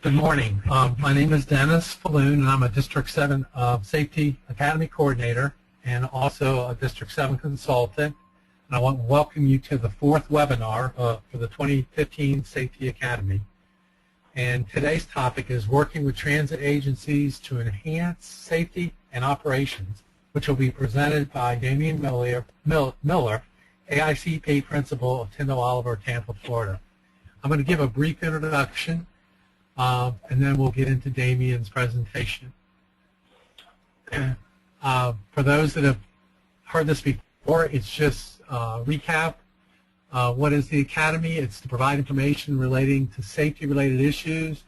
Good morning. My name is Dennis Falloon, and I'm a District 7 Safety Academy Coordinator and also a District 7 consultant. And I want to welcome you to the fourth webinar for the 2015 Safety Academy. And today's topic is working with transit agencies to enhance safety and operations, which will be presented by Damian Miller, AICP Principal of Tyndall Oliver, Tampa, Florida. I'm going to give a brief introduction, and then we'll get into Damian's presentation. For those that have heard this before, it's just a recap. What is the Academy? It's to provide information relating to safety-related issues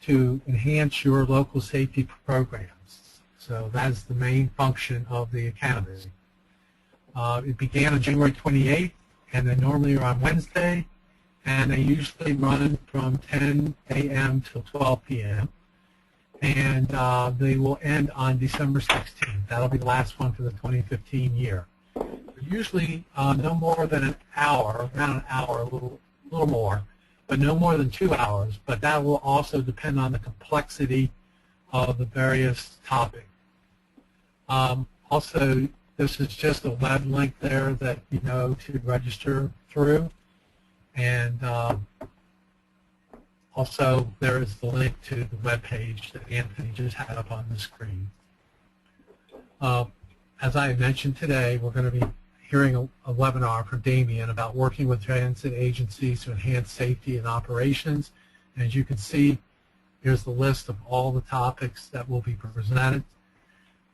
to enhance your local safety programs. So that's the main function of the Academy. It began on January 28th, and they normally are on Wednesday, and they usually run from 10 a.m. till 12 p.m. And they will end on December 16th. That'll be the last one for the 2015 year. Usually no more than an hour, around an hour, a little more, but no more than 2 hours. But that will also depend on the complexity of the various topics. Also, this is just a web link there that you know to register through. And also there is the link to the web page that Anthony just had up on the screen. As I mentioned today, we're going to be hearing a webinar from Damian about working with transit agencies to enhance safety and operations. And as you can see, here's the list of all the topics that will be presented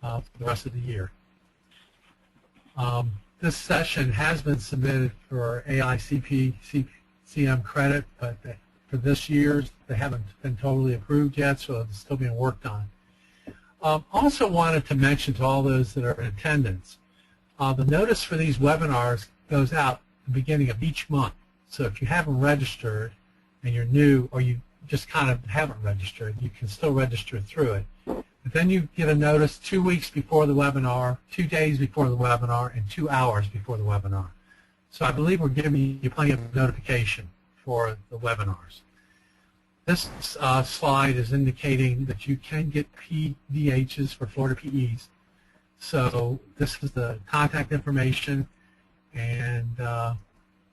for the rest of the year. This session has been submitted for AICP CM credit, but for this year's, they haven't been totally approved yet, so it's still being worked on. Also wanted to mention to all those that are in attendance, the notice for these webinars goes out at the beginning of each month. So if you haven't registered and you're new, or you just kind of haven't registered, you can still register through it. But then you get a notice 2 weeks before the webinar, 2 days before the webinar, and 2 hours before the webinar. So I believe we're giving you plenty of notification for the webinars. This slide is indicating that you can get PDHs for Florida PEs. So this is the contact information, and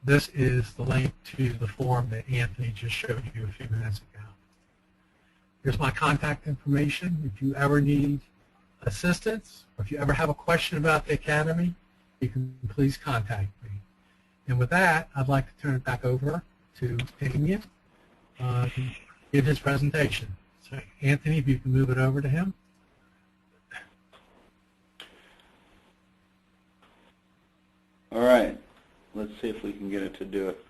this is the link to the form that Anthony just showed you a few minutes ago. Here's my contact information. If you ever need assistance, or if you ever have a question about the Academy, you can please contact me. And with that, I'd like to turn it back over to Damian to give his presentation. So Anthony, if you can move it over to him. All right. Let's see if we can get it to do it.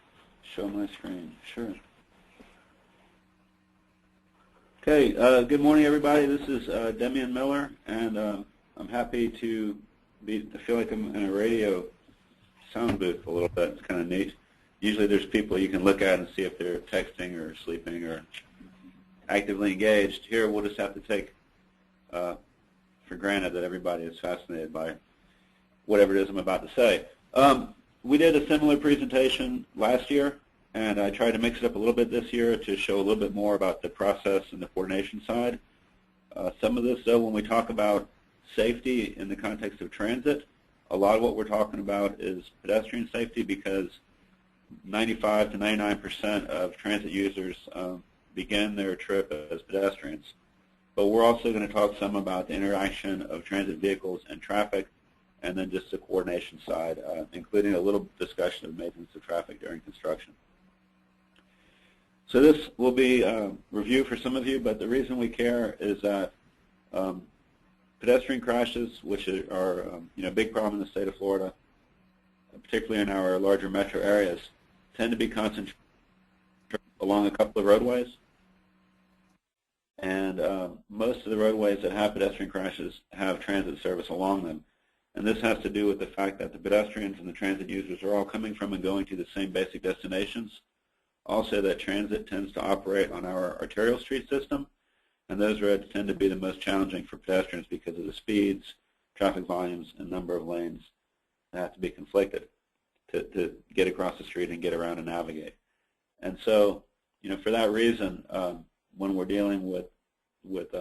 Show my screen. Sure. Okay, good morning, everybody. This is Damian Miller, and I'm happy to feel like I'm in a radio sound booth a little bit. It's kind of neat. Usually there's people you can look at and see if they're texting or sleeping or actively engaged. Here we'll just have to take for granted that everybody is fascinated by whatever it is I'm about to say. We did a similar presentation last year, and I tried to mix it up a little bit this year to show a little bit more about the process and the coordination side. Some of this, though, when we talk about safety in the context of transit, a lot of what we're talking about is pedestrian safety, because 95 to 99% of transit users begin their trip as pedestrians. But we're also going to talk some about the interaction of transit vehicles and traffic, and then just the coordination side, including a little discussion of maintenance of traffic during construction. So this will be a review for some of you, but the reason we care is that pedestrian crashes, which are a big problem in the state of Florida, particularly in our larger metro areas, tend to be concentrated along a couple of roadways. And most of the roadways that have pedestrian crashes have transit service along them. And this has to do with the fact that the pedestrians and the transit users are all coming from and going to the same basic destinations. Also, that transit tends to operate on our arterial street system, and those roads tend to be the most challenging for pedestrians because of the speeds, traffic volumes, and number of lanes that have to be conflicted to get across the street and get around and navigate. And so, for that reason, when we're dealing with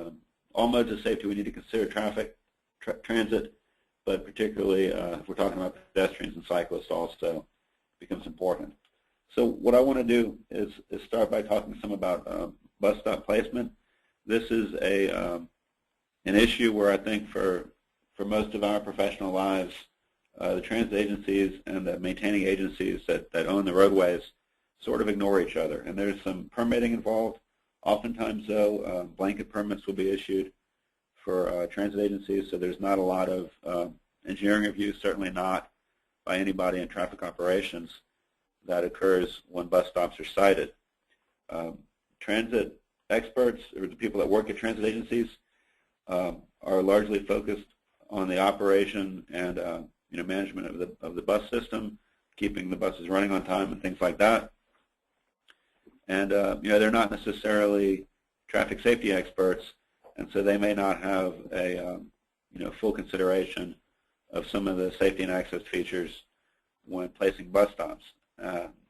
all modes of safety, we need to consider transit, but particularly if we're talking about pedestrians and cyclists also becomes important. So what I want to do is start by talking some about bus stop placement. This is an issue where I think for most of our professional lives, the transit agencies and the maintaining agencies that own the roadways sort of ignore each other. And there's some permitting involved. Oftentimes, though, blanket permits will be issued for transit agencies, so there's not a lot of engineering review, certainly not by anybody in traffic operations, that occurs when bus stops are cited. Transit experts, or the people that work at transit agencies, are largely focused on the operation and management of the bus system, keeping the buses running on time and things like that. And they're not necessarily traffic safety experts, and so they may not have a full consideration of some of the safety and access features when placing bus stops.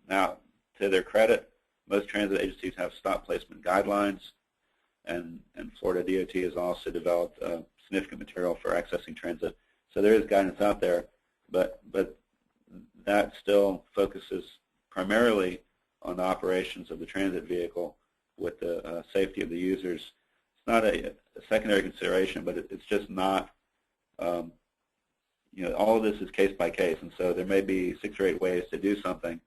Now, to their credit, most transit agencies have stop placement guidelines, and Florida DOT has also developed significant material for accessing transit. So there is guidance out there, but that still focuses primarily on the operations of the transit vehicle with the safety of the users. It's not a secondary consideration, but it's just not, all of this is case by case, and so there may be 6 or 8 ways to do something,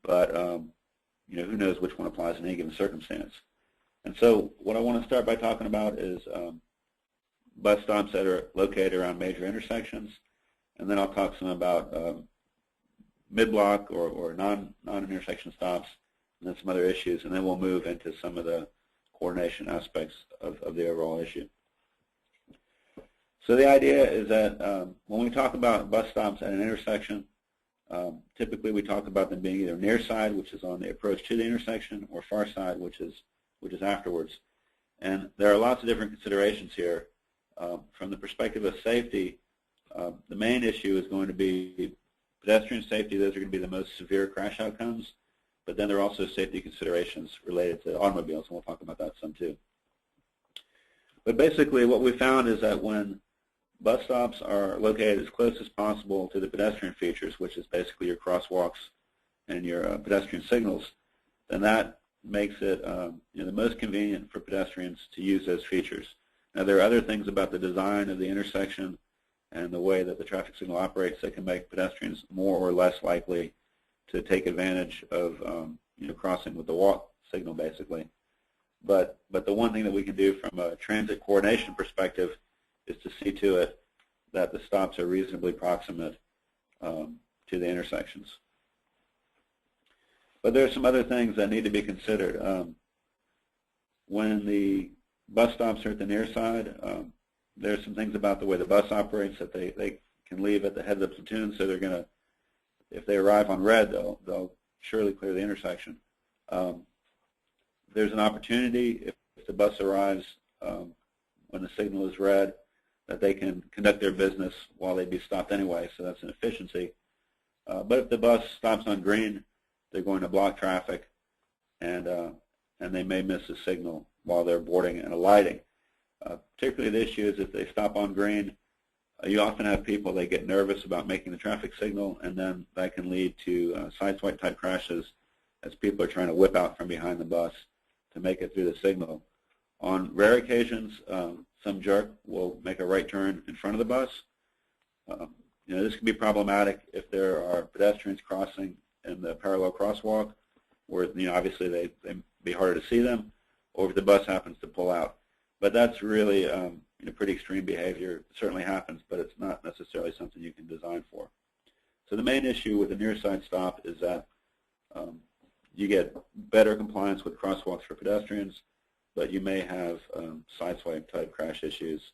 but who knows which one applies in any given circumstance. And so what I want to start by talking about is bus stops that are located around major intersections, and then I'll talk some about mid-block or non-intersection stops, and then some other issues, and then we'll move into some of the coordination aspects of the overall issue. So the idea is that when we talk about bus stops at an intersection, typically we talk about them being either near side, which is on the approach to the intersection, or far side, which is afterwards. And there are lots of different considerations here. From the perspective of safety, the main issue is going to be pedestrian safety. Those are going to be the most severe crash outcomes. But then there are also safety considerations related to automobiles, and we'll talk about that some too. But basically what we found is that when bus stops are located as close as possible to the pedestrian features, which is basically your crosswalks and your pedestrian signals, then that makes it the most convenient for pedestrians to use those features. Now, there are other things about the design of the intersection and the way that the traffic signal operates that can make pedestrians more or less likely to take advantage of crossing with the walk signal, basically. But the one thing that we can do from a transit coordination perspective is to see to it that the stops are reasonably proximate to the intersections. But there are some other things that need to be considered. When the bus stops are at the near side, there are some things about the way the bus operates that they can leave at the head of the platoon, so they're going to, if they arrive on red, they'll surely clear the intersection. There's an opportunity, if the bus arrives when the signal is red, that they can conduct their business while they'd be stopped anyway, so that's an efficiency. But if the bus stops on green, they're going to block traffic, and they may miss a signal while they're boarding and alighting. Particularly the issue is if they stop on green, you often have people, they get nervous about making the traffic signal, and then that can lead to sideswipe type crashes as people are trying to whip out from behind the bus to make it through the signal. On rare occasions, some jerk will make a right turn in front of the bus. This can be problematic if there are pedestrians crossing in the parallel crosswalk, where obviously they'd be harder to see them, or if the bus happens to pull out. But that's really pretty extreme behavior. It certainly happens, but it's not necessarily something you can design for. So the main issue with the near side stop is that you get better compliance with crosswalks for pedestrians, but you may have sideswipe type crash issues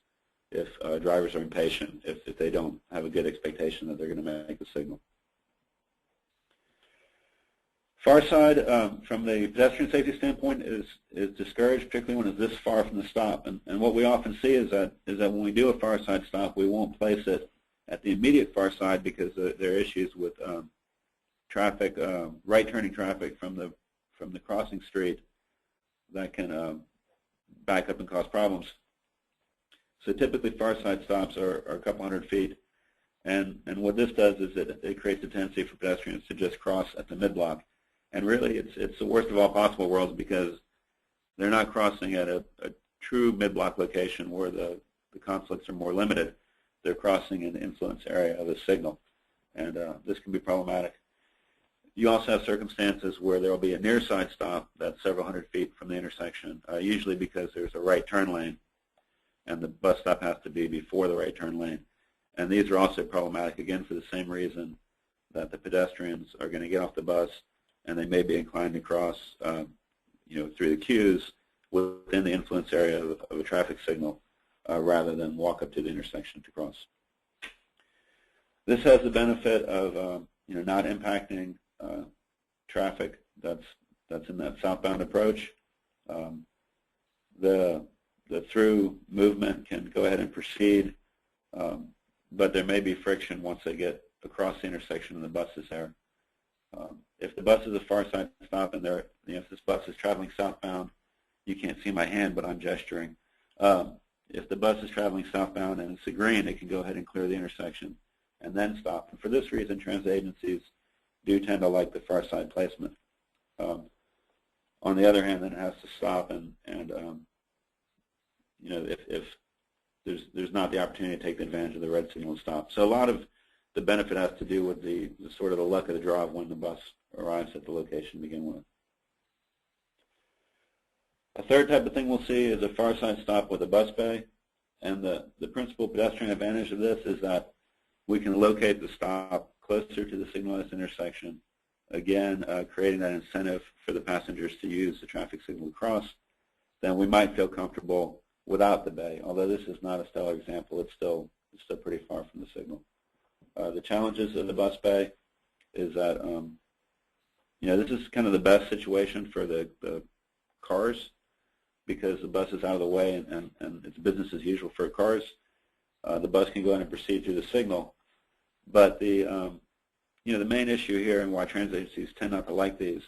if drivers are impatient, if they don't have a good expectation that they're going to make the signal. Far side, from the pedestrian safety standpoint, is discouraged, particularly when it's this far from the stop. And what we often see is that when we do a far side stop, we won't place it at the immediate far side because there are issues with traffic, right turning traffic from the crossing street that can back up and cause problems. So typically far side stops are a couple hundred feet, and what this does is it creates a tendency for pedestrians to just cross at the mid-block. And really it's the worst of all possible worlds, because they're not crossing at a true mid-block location where the conflicts are more limited. They're crossing in the influence area of a signal, and this can be problematic. You also have circumstances where there will be a near side stop that's several hundred feet from the intersection, usually because there's a right turn lane, and the bus stop has to be before the right turn lane. And these are also problematic, again, for the same reason that the pedestrians are going to get off the bus, and they may be inclined to cross through the queues within the influence area of a traffic signal rather than walk up to the intersection to cross. This has the benefit of not impacting traffic that's in that southbound approach. The through movement can go ahead and proceed, but there may be friction once they get across the intersection and the bus is there. If the bus is a far side stop and if this bus is traveling southbound, you can't see my hand, but I'm gesturing. If the bus is traveling southbound and it's a green, it can go ahead and clear the intersection and then stop. And for this reason, transit agencies do tend to like the far side placement. On the other hand, then it has to stop, and if there's not the opportunity to take advantage of the red signal and stop. So a lot of the benefit has to do with the sort of the luck of the draw of when the bus arrives at the location to begin with. A third type of thing we'll see is a far side stop with a bus bay, and the principal pedestrian advantage of this is that we can locate the stop closer to the signalized intersection, again creating that incentive for the passengers to use the traffic signal to cross. Then we might feel comfortable without the bay. Although this is not a stellar example, it's still pretty far from the signal. The challenges of the bus bay is that this is kind of the best situation for the cars, because the bus is out of the way and it's business as usual for cars. The bus can go in and proceed through the signal, but the main issue here, and why transit agencies tend not to like these,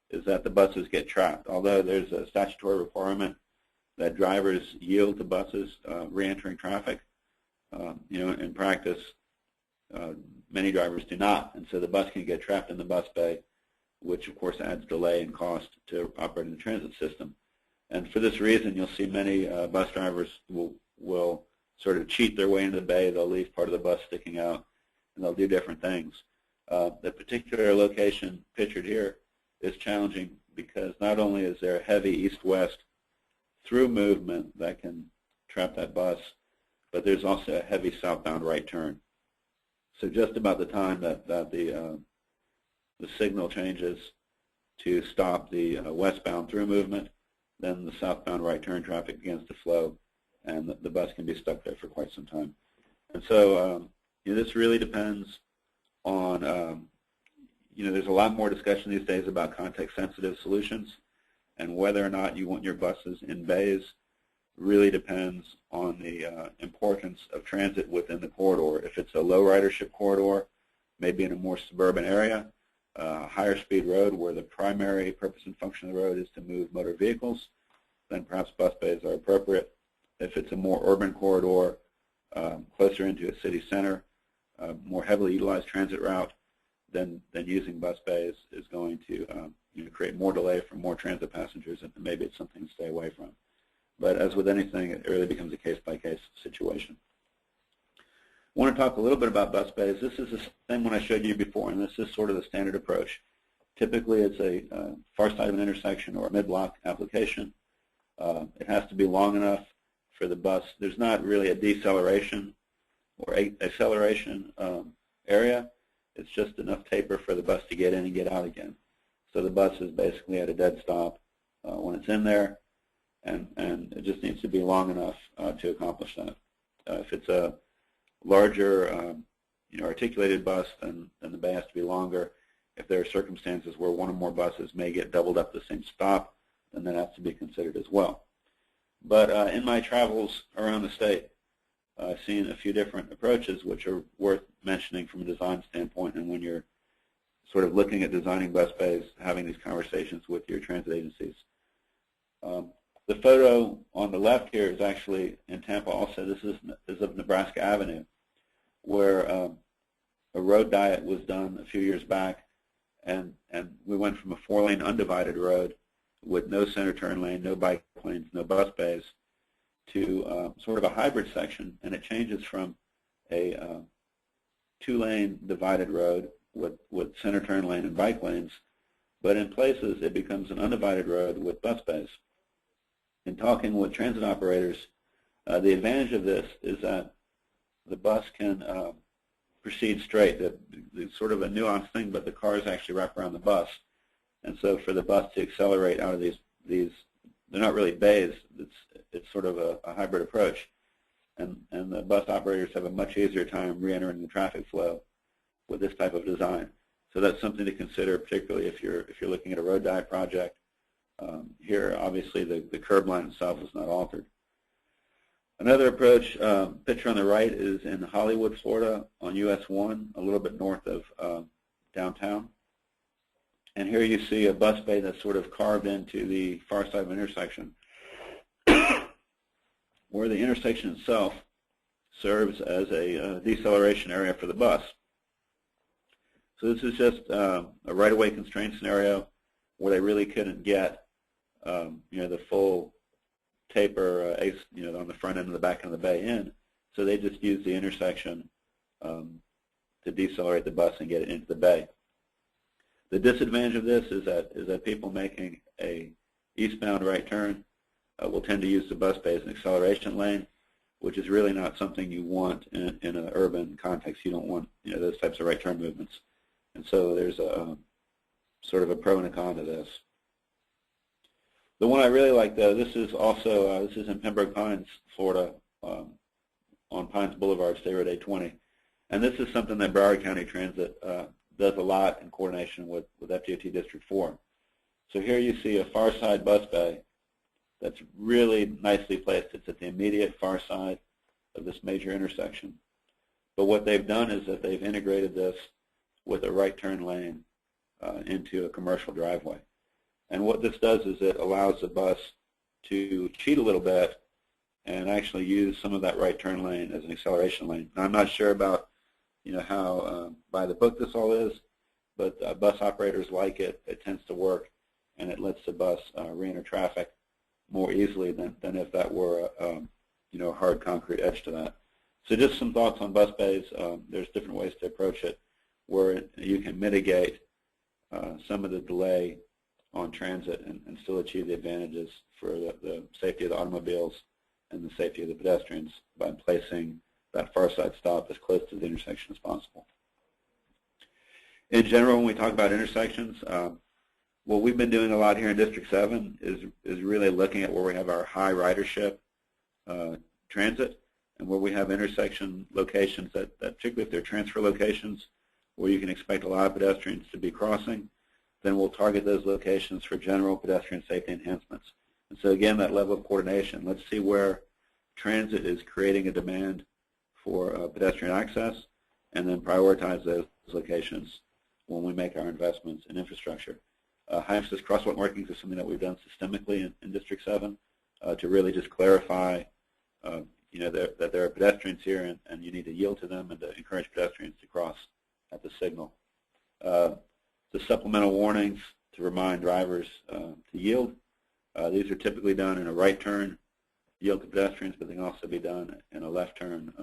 is that the buses get trapped. Although there's a statutory requirement that drivers yield to buses re-entering traffic, in practice, many drivers do not, and so the bus can get trapped in the bus bay, which of course adds delay and cost to operating the transit system. And for this reason, you'll see many bus drivers will sort of cheat their way into the bay. They'll leave part of the bus sticking out, and they'll do different things. The particular location pictured here is challenging because not only is there a heavy east-west through movement that can trap that bus, but there's also a heavy southbound right turn. So just about the time that the signal changes to stop the westbound through movement, then the southbound right turn traffic begins to flow, and the bus can be stuck there for quite some time. And so this really depends on, there's a lot more discussion these days about context-sensitive solutions, and whether or not you want your buses in bays really depends on the importance of transit within the corridor. If it's a low ridership corridor, maybe in a more suburban area, higher speed road where the primary purpose and function of the road is to move motor vehicles, then perhaps bus bays are appropriate. If it's a more urban corridor, closer into a city center, more heavily utilized transit route, then using bus bays is going to create more delay for more transit passengers, and maybe it's something to stay away from. But as with anything, it really becomes a case-by-case situation. I want to talk a little bit about bus bays. This is the same one I showed you before, and this is sort of the standard approach. Typically, it's a far side of an intersection or a mid-block application. It has to be long enough for the bus. There's not really a deceleration or acceleration area. It's just enough taper for the bus to get in and get out again. So the bus is basically at a dead stop when it's in there, and it just needs to be long enough to accomplish that. If it's a larger, articulated bus, then the bay has to be longer. If there are circumstances where one or more buses may get doubled up the same stop, then that has to be considered as well. But in my travels around the state, I've seen a few different approaches which are worth mentioning from a design standpoint, and when you're sort of looking at designing bus bays, having these conversations with your transit agencies. The photo on the left here is actually in Tampa also. This is of Nebraska Avenue, where a road diet was done a few years back, and we went from a 4-lane undivided road with no center turn lane, no bike lanes, no bus bays, to sort of a hybrid section, and it changes from a 2-lane divided road with center turn lane and bike lanes, but in places it becomes an undivided road with bus bays. In talking with transit operators, the advantage of this is that the bus can proceed straight. It's sort of a nuanced thing, but the cars actually wrap around the bus. And so for the bus to accelerate out of these they're not really bays. It's sort of a hybrid approach. And the bus operators have a much easier time re-entering the traffic flow with this type of design. So that's something to consider, particularly if you're looking at a road diet project. Here, obviously, the curb line itself is not altered. Another approach, picture on the right, is in Hollywood, Florida, on US 1, a little bit north of downtown. And here you see a bus bay that's sort of carved into the far side of an intersection, where the intersection itself serves as a deceleration area for the bus. So this is just a right-of-way constraint scenario where they really couldn't get the full taper on the front end and the back end of the bay in, so they just use the intersection to decelerate the bus and get it into the bay. The disadvantage of this is that people making a eastbound right turn will tend to use the bus bay as an acceleration lane, which is really not something you want in an urban context. You don't want those types of right turn movements, and so there's a sort of a pro and a con to this. The one I really like, though, this is also this is in Pembroke Pines, Florida, on Pines Boulevard, State Road 820, and this is something that Broward County Transit does a lot in coordination with FDOT District 4. So here you see a far side bus bay that's really nicely placed. It's at the immediate far side of this major intersection. But what they've done is that they've integrated this with a right turn lane into a commercial driveway. And what this does is it allows the bus to cheat a little bit and actually use some of that right turn lane as an acceleration lane. Now, I'm not sure about how by the book this all is, but bus operators like it. It tends to work, and it lets the bus re-enter traffic more easily than if that were a hard concrete edge to that. So just some thoughts on bus bays. There's different ways to approach it where you can mitigate some of the delay on transit and still achieve the advantages for the safety of the automobiles and the safety of the pedestrians by placing that far side stop as close to the intersection as possible. In general, when we talk about intersections, what we've been doing a lot here in District 7 is really looking at where we have our high ridership transit and where we have intersection locations that particularly if they're transfer locations where you can expect a lot of pedestrians to be crossing, then we'll target those locations for general pedestrian safety enhancements. And so again, that level of coordination. Let's see where transit is creating a demand for pedestrian access and then prioritize those locations when we make our investments in infrastructure. High emphasis crosswalk markings is something that we've done systemically in District 7 to really just clarify that there are pedestrians here and you need to yield to them and to encourage pedestrians to cross at the signal. The supplemental warnings to remind drivers to yield. These are typically done in a right turn yield to pedestrians, but they can also be done in a left turn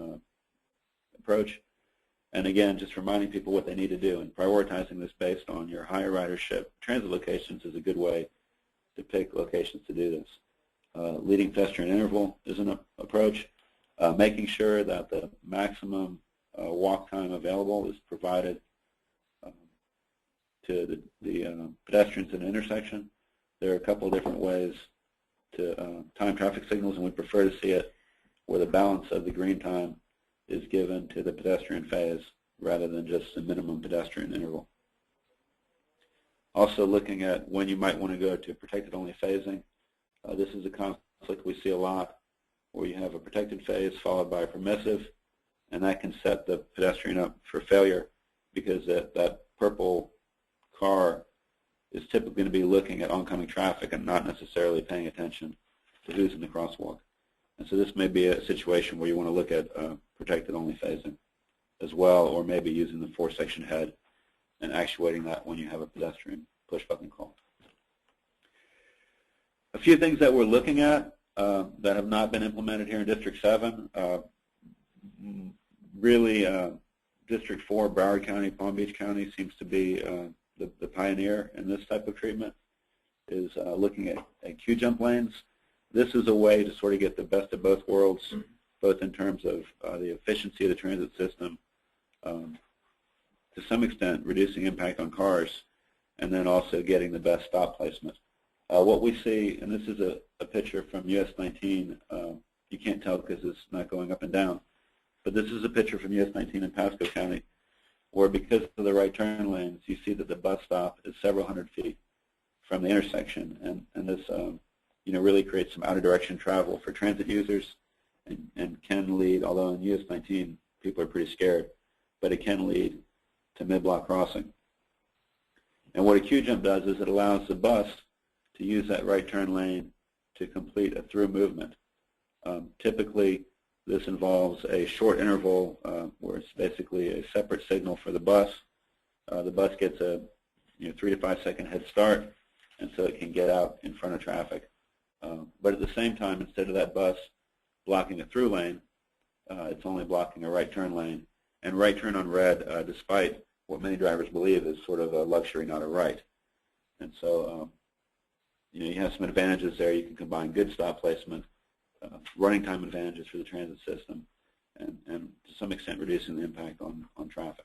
approach. And again, just reminding people what they need to do and prioritizing this based on your higher ridership transit locations is a good way to pick locations to do this. Leading pedestrian interval is an approach. Making sure that the maximum walk time available is provided to the pedestrians in an intersection. There are a couple of different ways to time traffic signals, and we prefer to see it where the balance of the green time is given to the pedestrian phase rather than just the minimum pedestrian interval. Also looking at when you might want to go to protected only phasing. This is a conflict we see a lot where you have a protected phase followed by a permissive, and that can set the pedestrian up for failure because that purple car is typically going to be looking at oncoming traffic and not necessarily paying attention to who's in the crosswalk. And so this may be a situation where you want to look at protected only phasing as well, or maybe using the 4-section head and actuating that when you have a pedestrian push button call. A few things that we're looking at that have not been implemented here in District 7. Really, District 4, Broward County, Palm Beach County seems to be the pioneer in this type of treatment, is looking at Q-jump lanes. This is a way to sort of get the best of both worlds, both in terms of the efficiency of the transit system, to some extent reducing impact on cars, and then also getting the best stop placement. What we see, and this is a picture from US 19, you can't tell because it's not going up and down, but this is a picture from US 19 in Pasco County, where because of the right turn lanes, you see that the bus stop is several hundred feet from the intersection, and this really creates some outer direction travel for transit users, and can lead, although in US 19 people are pretty scared, but it can lead to mid-block crossing. And what a Q-jump does is it allows the bus to use that right turn lane to complete a through movement. Typically, this involves a short interval where it's basically a separate signal for the bus. The bus gets a 3 to 5 second head start, and so it can get out in front of traffic. But at the same time, instead of that bus blocking a through lane, it's only blocking a right turn lane. And right turn on red, despite what many drivers believe, is sort of a luxury, not a right. And so you have some advantages there. You can combine good stop placement, running time advantages for the transit system, and to some extent reducing the impact on traffic.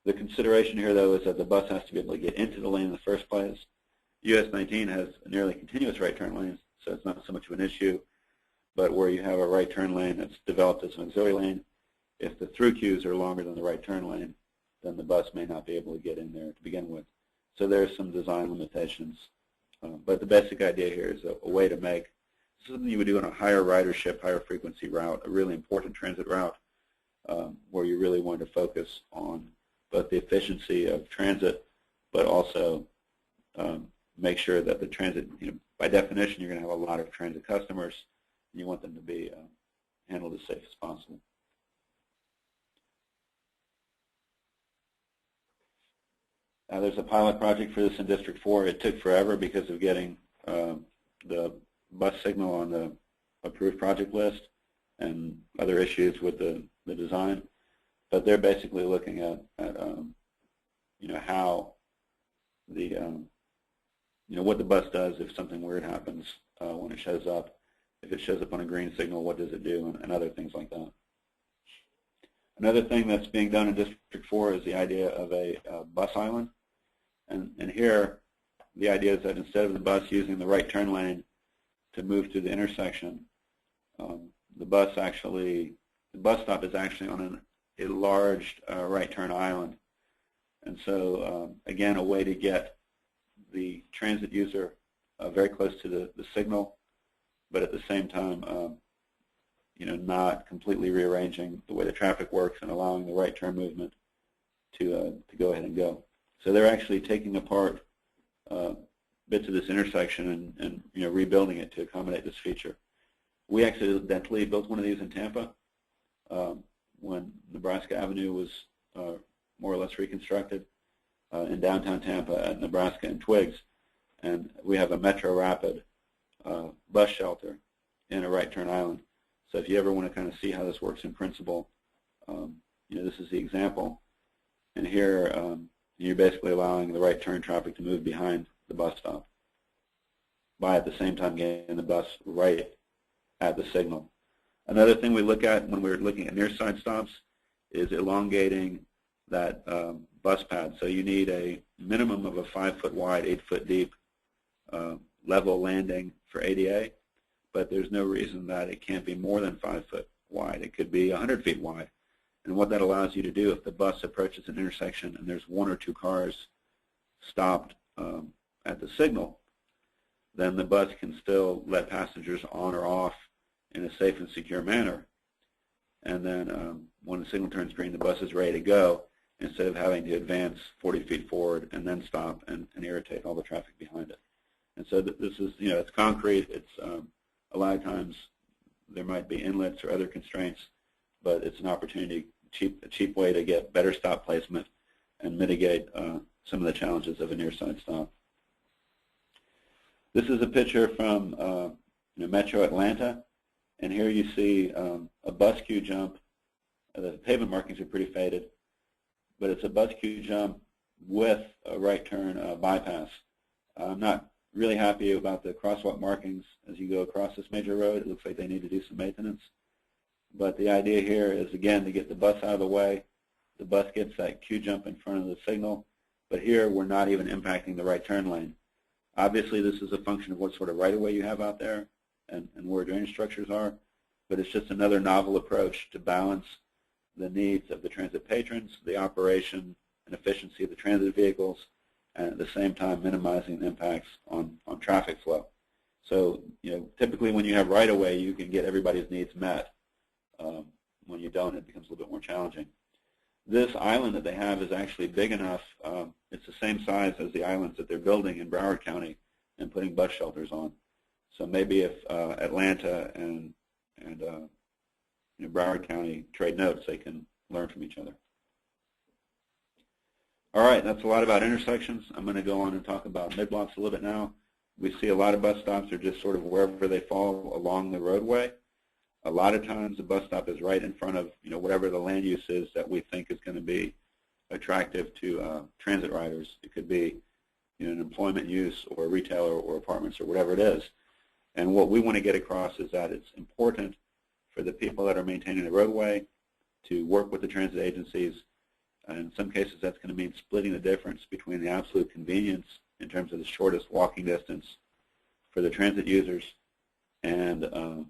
The consideration here, though, is that the bus has to be able to get into the lane in the first place. US 19 has nearly continuous right turn lanes, so it's not so much of an issue. But where you have a right turn lane that's developed as an auxiliary lane, if the through queues are longer than the right turn lane, then the bus may not be able to get in there to begin with. So there's some design limitations. But the basic idea here is a way to make something you would do on a higher ridership, higher frequency route, a really important transit route, where you really want to focus on both the efficiency of transit, but also make sure that the transit, by definition, you're going to have a lot of transit customers, and you want them to be handled as safe as possible. There's a pilot project for this in District 4. It took forever because of getting the bus signal on the approved project list and other issues with the design. But they're basically looking at how the what the bus does if something weird happens when it shows up. If it shows up on a green signal, what does it do, and other things like that. Another thing that's being done in District 4 is the idea of a bus island. And here, the idea is that instead of the bus using the right turn lane to move to the intersection, the bus stop is actually on a large right turn island. And so, again, a way to get the transit user very close to the signal, but at the same time, not completely rearranging the way the traffic works and allowing the right turn movement to go ahead and go. So they're actually taking apart bits of this intersection and rebuilding it to accommodate this feature. We accidentally built one of these in Tampa when Nebraska Avenue was more or less reconstructed in downtown Tampa at Nebraska and Twiggs, and we have a Metro Rapid bus shelter in a right turn island. So if you ever want to kind of see how this works in principle, this is the example. And here you're basically allowing the right turn traffic to move behind the bus stop by at the same time getting the bus right at the signal. Another thing we look at when we're looking at near side stops is elongating that bus pad. So you need a minimum of a 5-foot wide, 8-foot deep level landing for ADA, but there's no reason that it can't be more than 5 foot wide. It could be 100 feet wide. And what that allows you to do, if the bus approaches an intersection and there's 1 or 2 cars stopped at the signal, then the bus can still let passengers on or off in a safe and secure manner. And then when the signal turns green, the bus is ready to go. instead of having to advance 40 feet forward and then stop and irritate all the traffic behind it. And so this is, it's concrete. It's a lot of times there might be inlets or other constraints, but it's an opportunity, a cheap way to get better stop placement and mitigate some of the challenges of a near-side stop. This is a picture from Metro Atlanta, and here you see a bus queue jump. The pavement markings are pretty faded, but it's a bus queue jump with a right turn bypass. I'm not really happy about the crosswalk markings as you go across this major road. It looks like they need to do some maintenance. But the idea here is, again, to get the bus out of the way. The bus gets that queue jump in front of the signal, but here we're not even impacting the right turn lane. Obviously, this is a function of what sort of right-of-way you have out there and where drainage structures are, but it's just another novel approach to balance the needs of the transit patrons, the operation and efficiency of the transit vehicles, and at the same time minimizing the impacts on traffic flow. So, typically when you have right-of-way, you can get everybody's needs met. When you don't, it becomes a little bit more challenging. This island that they have is actually big enough. It's the same size as the islands that they're building in Broward County and putting bus shelters on. So maybe if Atlanta and Broward County trade notes, they can learn from each other. All right, that's a lot about intersections. I'm going to go on and talk about mid-blocks a little bit now. We see a lot of bus stops are just sort of wherever they fall along the roadway. A lot of times the bus stop is right in front of whatever the land use is that we think is going to be attractive to transit riders. It could be an employment use or a retailer or apartments or whatever it is. And what we want to get across is that it's important for the people that are maintaining the roadway to work with the transit agencies. And in some cases that's going to mean splitting the difference between the absolute convenience in terms of the shortest walking distance for the transit users and the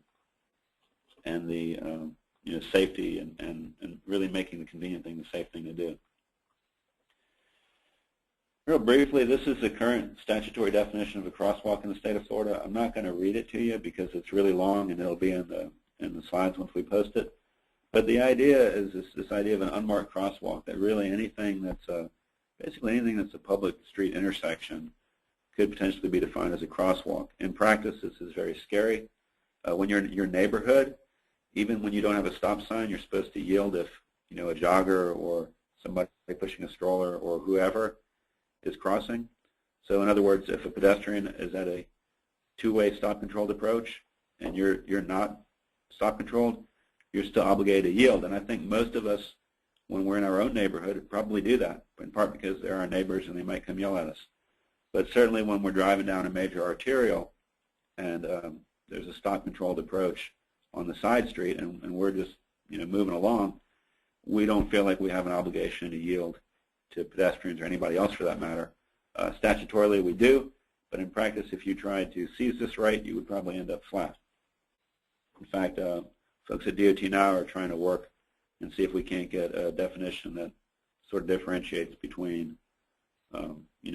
safety and really making the convenient thing the safe thing to do. Real briefly, this is the current statutory definition of a crosswalk in the state of Florida. I'm not going to read it to you because it's really long and it'll be in the slides once we post it. But the idea is this idea of an unmarked crosswalk, that really anything that's basically anything that's a public street intersection could potentially be defined as a crosswalk. In practice, this is very scary. When you're in your neighborhood, even when you don't have a stop sign, you're supposed to yield if a jogger or somebody pushing a stroller or whoever is crossing. So in other words, if a pedestrian is at a two-way stop-controlled approach and you're not stop-controlled, you're still obligated to yield. And I think most of us, when we're in our own neighborhood, probably do that, in part because they're our neighbors and they might come yell at us. But certainly when we're driving down a major arterial and there's a stop-controlled approach on the side street and we're just moving along, we don't feel like we have an obligation to yield to pedestrians or anybody else for that matter. Statutorily we do, but in practice if you tried to seize this right, you would probably end up flat. In fact, folks at DOT now are trying to work and see if we can't get a definition that sort of differentiates between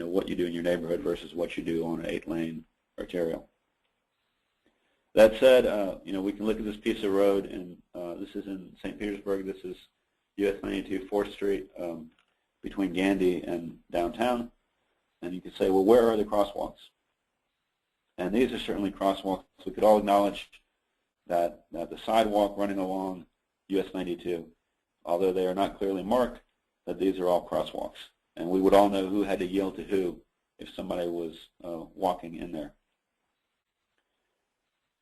what you do in your neighborhood versus what you do on an 8-lane arterial. That said, we can look at this piece of road, and this is in St. Petersburg. This is US 92 4th Street between Gandy and downtown. And you could say, well, where are the crosswalks? And these are certainly crosswalks. We could all acknowledge that the sidewalk running along US 92, although they are not clearly marked, that these are all crosswalks. And we would all know who had to yield to who if somebody was walking in there.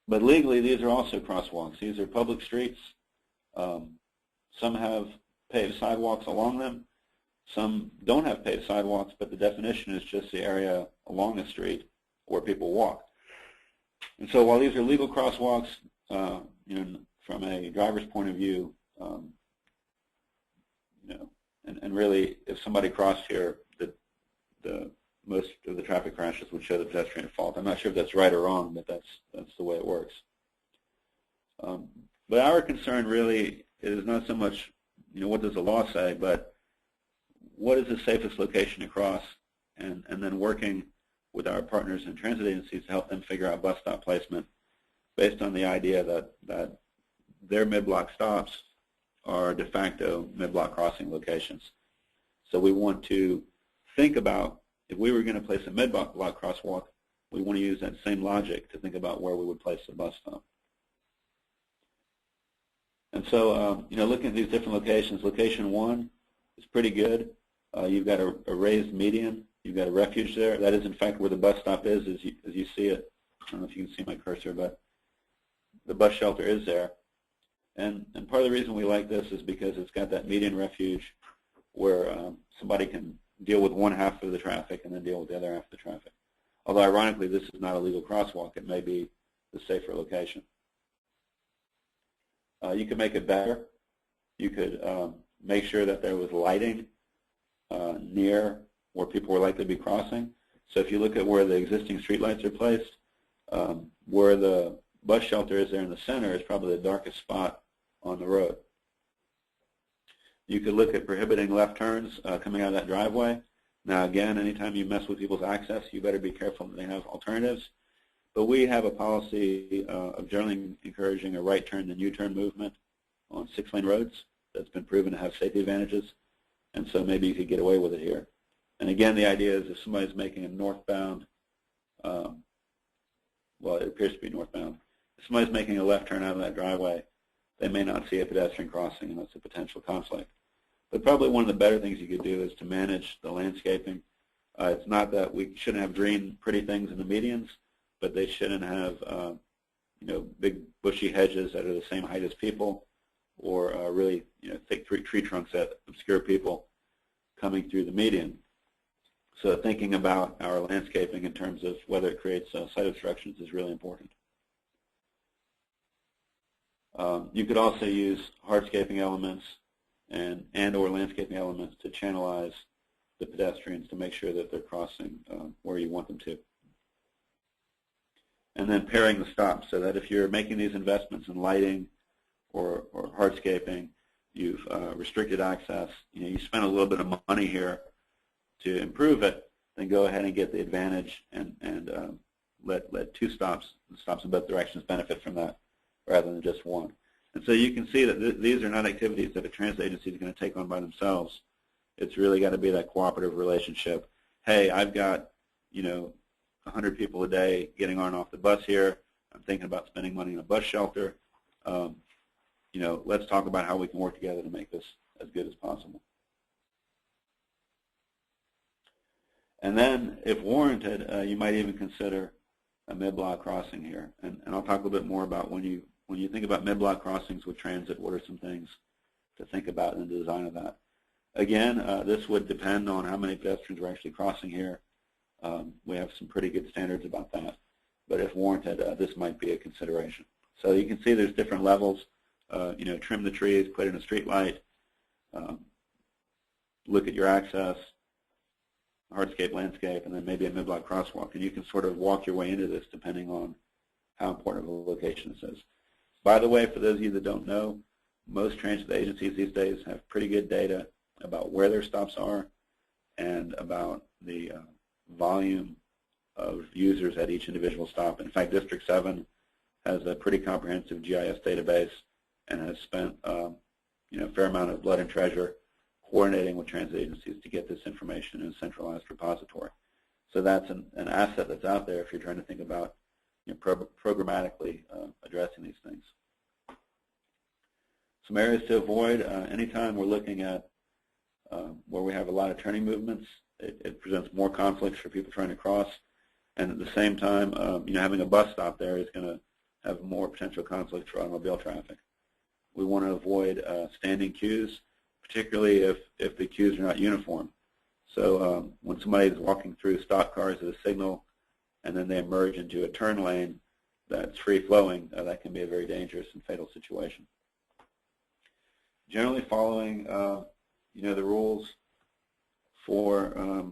But legally, these are also crosswalks. These are public streets. Some have paved sidewalks along them. Some don't have paved sidewalks, but the definition is just the area along the street where people walk. And so while these are legal crosswalks, from a driver's point of view, and really, if somebody crossed here, most of the traffic crashes would show the pedestrian at fault. I'm not sure if that's right or wrong, but that's the way it works. But our concern really is not so much, what does the law say, but what is the safest location to cross, and then working with our partners in transit agencies to help them figure out bus stop placement based on the idea that their mid-block stops are de facto mid-block crossing locations. So we want to think about, if we were going to place a mid-block crosswalk, we want to use that same logic to think about where we would place the bus stop. And so, looking at these different locations, location 1 is pretty good. You've got a raised median. You've got a refuge there. That is, in fact, where the bus stop is, as you see it. I don't know if you can see my cursor, but the bus shelter is there. And part of the reason we like this is because it's got that median refuge where somebody can deal with one half of the traffic and then deal with the other half of the traffic. Although, ironically, this is not a legal crosswalk. It may be the safer location. You could make it better. You could make sure that there was lighting near where people were likely to be crossing. So if you look at where the existing streetlights are placed, where the bus shelter is there in the center is probably the darkest spot on the road. You could look at prohibiting left turns coming out of that driveway. Now again, anytime you mess with people's access, you better be careful that they have alternatives. But we have a policy of generally encouraging a right turn then U-turn movement on 6-lane roads that's been proven to have safety advantages. And so maybe you could get away with it here. And again, the idea is if somebody's making a northbound, well, it appears to be northbound. If somebody's making a left turn out of that driveway, they may not see a pedestrian crossing, and that's a potential conflict. But probably one of the better things you could do is to manage the landscaping. It's not that we shouldn't have green, pretty things in the medians, but they shouldn't have, big bushy hedges that are the same height as people, or really, thick tree trunks that obscure people coming through the median. So thinking about our landscaping in terms of whether it creates sight obstructions is really important. You could also use hardscaping elements and or landscaping elements to channelize the pedestrians to make sure that they're crossing where you want them to. And then pairing the stops so that if you're making these investments in lighting or hardscaping, you've restricted access, you spend a little bit of money here to improve it, then go ahead and get the advantage and let two stops in both directions benefit from that rather than just one. And so you can see that these are not activities that a transit agency is going to take on by themselves. It's really got to be that cooperative relationship. Hey, I've got 100 people a day getting on and off the bus here. I'm thinking about spending money on a bus shelter. Let's talk about how we can work together to make this as good as possible. And then, if warranted, you might even consider a mid-block crossing here. And I'll talk a little bit more about when you think about mid-block crossings with transit, what are some things to think about in the design of that. Again, this would depend on how many pedestrians are actually crossing here. We have some pretty good standards about that. But if warranted, this might be a consideration. So you can see there's different levels. Trim the trees, put in a street light, look at your access, hardscape, landscape, and then maybe a mid-block crosswalk. And you can sort of walk your way into this depending on how important of a location this is. By the way, for those of you that don't know, most transit agencies these days have pretty good data about where their stops are and about the volume of users at each individual stop. In fact, District 7 has a pretty comprehensive GIS database and has spent a fair amount of blood and treasure coordinating with transit agencies to get this information in a centralized repository. So that's an asset that's out there if you're trying to think about programmatically addressing these things. Some areas to avoid. Anytime we're looking at where we have a lot of turning movements, it presents more conflicts for people trying to cross. And at the same time, having a bus stop there is going to have more potential conflict for automobile traffic. We want to avoid standing queues, particularly if the queues are not uniform. So when somebody is walking through stock cars at a signal and then they emerge into a turn lane that's free-flowing, that can be a very dangerous and fatal situation. Generally following the rules for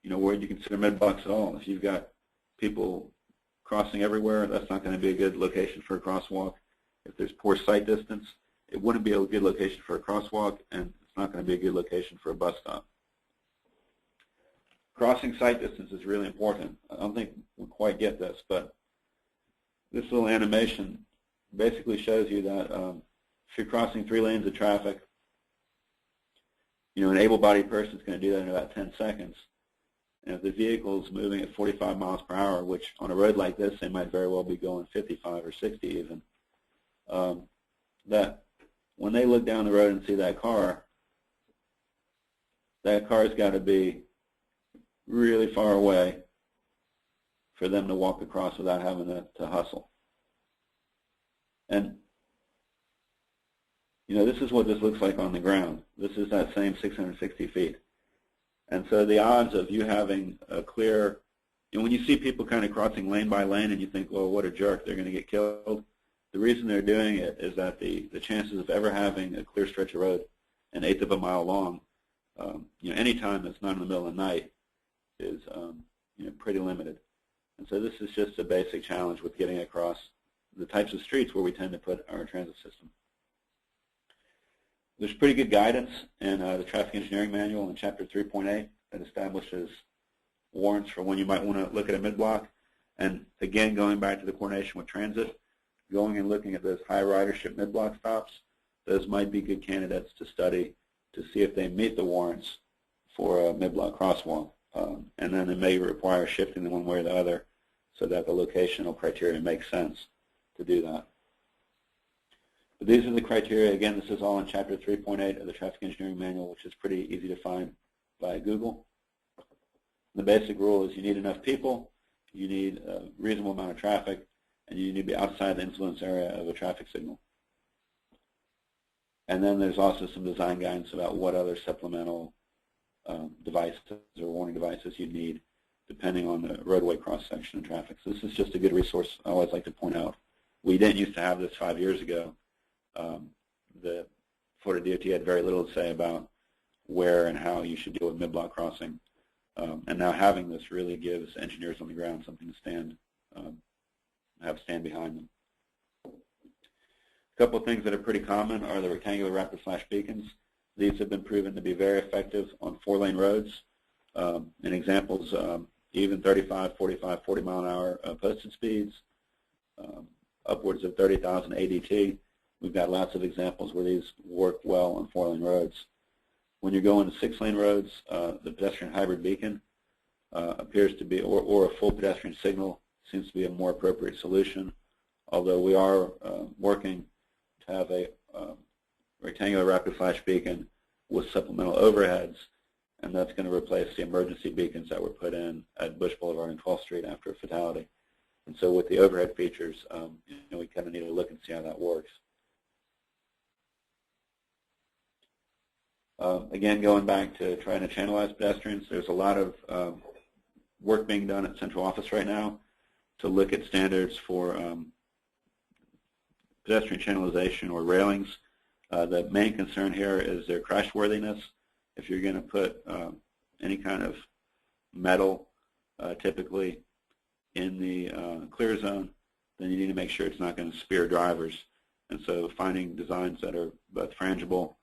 where you consider mid-blocks at all. If you've got people crossing everywhere, that's not going to be a good location for a crosswalk. If there's poor sight distance, it wouldn't be a good location for a crosswalk, and it's not going to be a good location for a bus stop. Crossing sight distance is really important. I don't think we quite get this, but this little animation basically shows you that if you're crossing 3 lanes of traffic, an able-bodied person is going to do that in about 10 seconds. And if the vehicle is moving at 45 miles per hour, which on a road like this, they might very well be going 55 or 60 even, that when they look down the road and see that car's got to be really far away for them to walk across without having to hustle. And, this is what this looks like on the ground. This is that same 660 feet. And so the odds of you having a clear, when you see people kind of crossing lane by lane and you think, well, what a jerk, they're going to get killed, the reason they're doing it is that the chances of ever having a clear stretch of road, an eighth of a mile long, any time that's not in the middle of the night is pretty limited. And so this is just a basic challenge with getting across the types of streets where we tend to put our transit system. There's pretty good guidance in the Traffic Engineering Manual in Chapter 3.8 that establishes warrants for when you might want to look at a mid-block. And again, going back to the coordination with transit, going and looking at those high ridership mid-block stops, those might be good candidates to study to see if they meet the warrants for a mid-block crosswalk. And then it may require shifting them one way or the other so that the locational criteria makes sense to do that. But these are the criteria. Again, this is all in Chapter 3.8 of the Traffic Engineering Manual, which is pretty easy to find by Google. The basic rule is you need enough people, you need a reasonable amount of traffic, and you need to be outside the influence area of a traffic signal. And then there's also some design guidance about what other supplemental devices or warning devices you need depending on the roadway cross-section and traffic. So this is just a good resource I always like to point out. We didn't used to have this 5 years ago. The Florida DOT had very little to say about where and how you should deal with mid-block crossing. And now having this really gives engineers on the ground something to stand behind them. A couple of things that are pretty common are the rectangular rapid flash beacons. These have been proven to be very effective on 4-lane roads. And examples, even 35, 45, 40 mile an hour posted speeds, upwards of 30,000 ADT. We've got lots of examples where these work well on 4-lane roads. When you're going to 6-lane roads, the pedestrian hybrid beacon appears to be, or a full pedestrian signal seems to be a more appropriate solution, although we are working to have a rectangular rapid flash beacon with supplemental overheads, and that's going to replace the emergency beacons that were put in at Bush Boulevard and 12th Street after a fatality. And so with the overhead features, we kind of need to look and see how that works. Again, going back to trying to channelize pedestrians, there's a lot of work being done at central office right now to look at standards for pedestrian channelization or railings. The main concern here is their crash worthiness. If you're going to put any kind of metal, typically in the clear zone, then you need to make sure it's not going to spear drivers. And so finding designs that are both frangible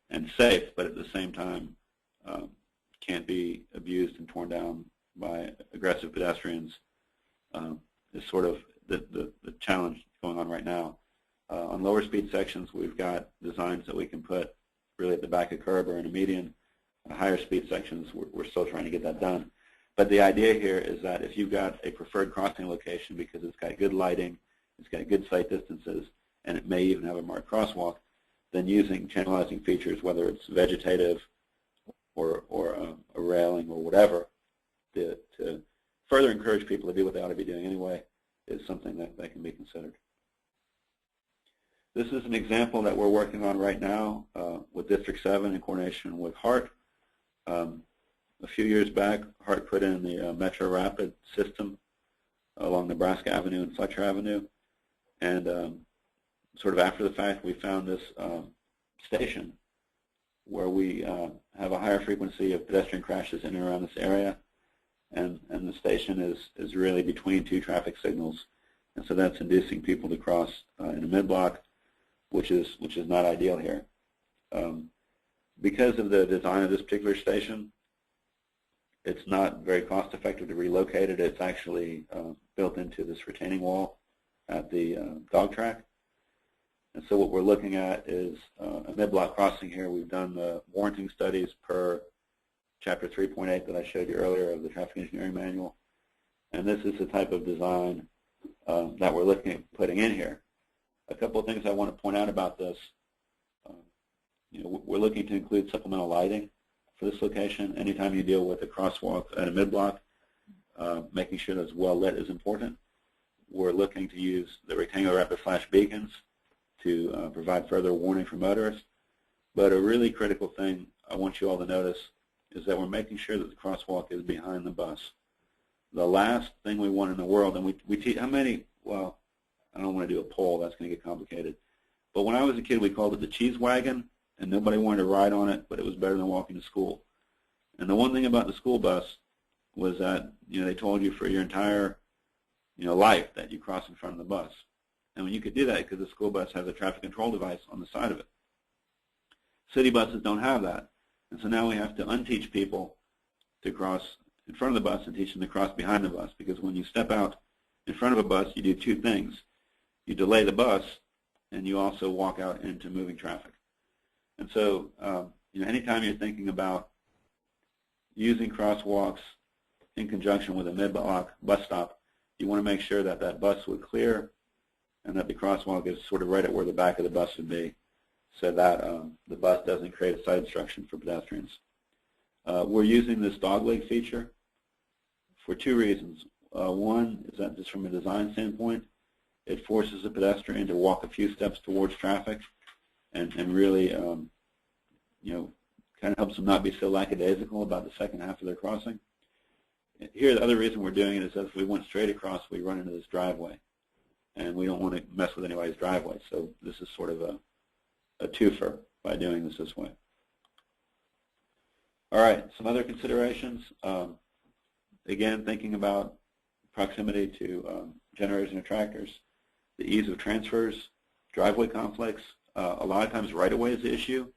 and safe, but at the same time can't be abused and torn down by aggressive pedestrians is sort of the challenge going on right now. On lower speed sections, we've got designs that we can put really at the back of curb or in a median. On higher speed sections, we're still trying to get that done. But the idea here is that if you've got a preferred crossing location because it's got good lighting, it's got good sight distances, and it may even have a marked crosswalk, then using channelizing features, whether it's vegetative or a railing or whatever, to further encourage people to do what they ought to be doing anyway, is something that can be considered. This is an example that we're working on right now with District 7 in coordination with HART. A few years back, HART put in the Metro Rapid system along Nebraska Avenue and Fletcher Avenue. And sort of after the fact, we found this station where we have a higher frequency of pedestrian crashes in and around this area. And the station is really between two traffic signals. And so that's inducing people to cross in a mid-block, which is not ideal here. Because of the design of this particular station, it's not very cost effective to relocate it. It's actually built into this retaining wall at the dog track. And so what we're looking at is a mid-block crossing here. We've done the warranting studies per Chapter 3.8 that I showed you earlier of the Traffic Engineering Manual. And this is the type of design that we're looking at putting in here. A couple of things I want to point out about this. We're looking to include supplemental lighting for this location. Anytime you deal with a crosswalk at a mid-block, making sure that it's well lit is important. We're looking to use the rectangular rapid flash beacons to provide further warning for motorists. But a really critical thing I want you all to notice is that we're making sure that the crosswalk is behind the bus. The last thing we want in the world, and we teach, how many, well, I don't want to do a poll, that's going to get complicated. But when I was a kid, we called it the cheese wagon, and nobody wanted to ride on it, but it was better than walking to school. And the one thing about the school bus was that, they told you for your entire, life that you cross in front of the bus. And when you could do that because the school bus has a traffic control device on the side of it. City buses don't have that. And so now we have to unteach people to cross in front of the bus and teach them to cross behind the bus, because when you step out in front of a bus, you do two things. You delay the bus, and you also walk out into moving traffic. And so, anytime you're thinking about using crosswalks in conjunction with a mid-block bus stop, you want to make sure that that bus would clear and that the crosswalk is sort of right at where the back of the bus would be, so that the bus doesn't create a side obstruction for pedestrians. We're using this dogleg feature for two reasons. One is that just from a design standpoint, it forces the pedestrian to walk a few steps towards traffic and really, kind of helps them not be so lackadaisical about the second half of their crossing. Here, the other reason we're doing it is that if we went straight across, we run into this driveway, and we don't want to mess with anybody's driveway. So this is sort of a twofer by doing this way. All right, some other considerations. Again, thinking about proximity to generators and attractors, the ease of transfers, driveway conflicts. A lot of times right-of-way is the issue.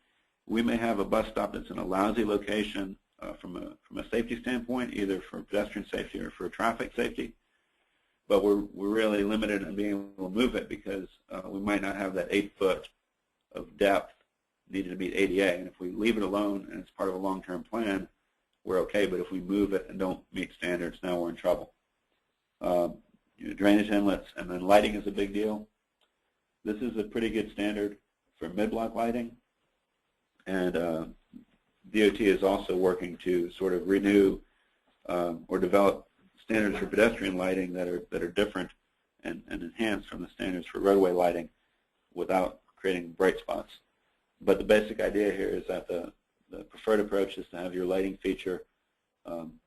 We may have a bus stop that's in a lousy location from a safety standpoint, either for pedestrian safety or for traffic safety, but we're really limited in being able to move it because we might not have that 8 foot of depth needed to meet ADA. And if we leave it alone and it's part of a long-term plan, we're okay. But if we move it and don't meet standards, now we're in trouble. Drainage inlets, and then lighting is a big deal. This is a pretty good standard for mid-block lighting, and DOT is also working to sort of renew or develop standards for pedestrian lighting that are different and enhanced from the standards for roadway lighting without creating bright spots. But the basic idea here is that the preferred approach is to have your lighting feature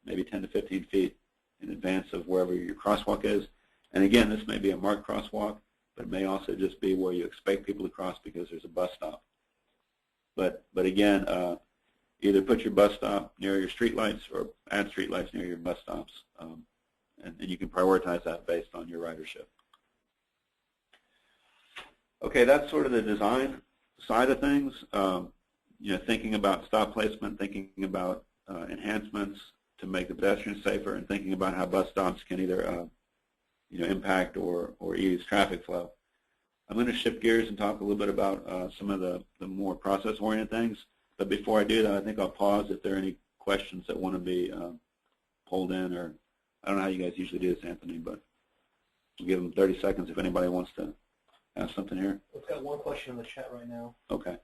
maybe 10 to 15 feet in advance of wherever your crosswalk is. And again, this may be a marked crosswalk, but it may also just be where you expect people to cross because there's a bus stop. But again, either put your bus stop near your streetlights or add streetlights near your bus stops, and you can prioritize that based on your ridership. Okay, that's sort of the design side of things. Thinking about stop placement, thinking about enhancements to make the pedestrians safer, and thinking about how bus stops can either impact or ease traffic flow. I'm going to shift gears and talk a little bit about some of the more process-oriented things. But before I do that, I think I'll pause if there are any questions that want to be pulled in, or I don't know how you guys usually do this, Anthony, but we'll give them 30 seconds if anybody wants to ask something here. We've got one question in the chat right now. Okay.